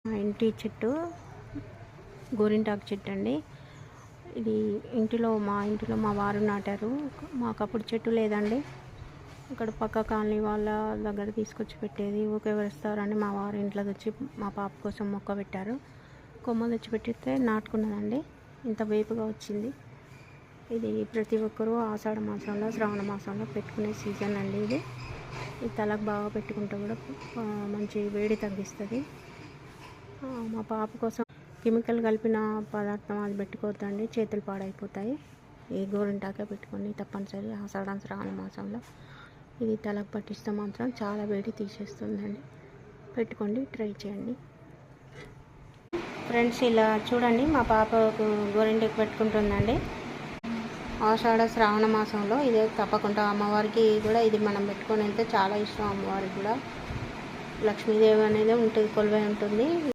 మా ఇంటి చెట్టు గోరింటాకు చెట్టు అండి. ఇది మా ఇంటిలో మా వారు నాటారు. మాకు అప్పుడు చెట్టు లేదండి. ఇక్కడ పక్క కాలనీ వాళ్ళ దగ్గర తీసుకొచ్చి పెట్టేది. ఊకే వేస్తారని మా వారు ఇంట్లో తెచ్చి మా పాప కోసం మొక్క పెట్టారు. కొమ్మ తెచ్చి పెట్టితే నాటుకున్నదండి. ఇంత వేపుగా వచ్చింది. ఇది ప్రతి ఒక్కరూ ఆషాఢ మాసంలో శ్రావణ మాసంలో పెట్టుకునే సీజన్ అండి. ఇది తలకు బాగా పెట్టుకుంటే కూడా మంచి వేడి తగ్గిస్తుంది. మా పాప కోసం కెమికల్ కలిపిన పదార్థం అది పెట్టుకోవద్దండి, చేతులు పాడైపోతాయి. ఈ గోరింటాకే పెట్టుకొని తప్పనిసరి ఆషాఢ శ్రావణ మాసంలో ఇది తలకు పట్టిస్తే మాత్రం చాలా వేడి తీసేస్తుందండి. పెట్టుకోండి, ట్రై చేయండి ఫ్రెండ్స్. ఇలా చూడండి, మా పాపకు గోరింటాకు పెట్టుకుంటుందండి. ఆషాఢ శ్రావణ మాసంలో ఇదే తప్పకుండా అమ్మవారికి కూడా ఇది మనం పెట్టుకొని వెళ్తే చాలా ఇష్టం. అమ్మవారికి కూడా లక్ష్మీదేవి అనేది ఉంటుంది, కొలువై ఉంటుంది.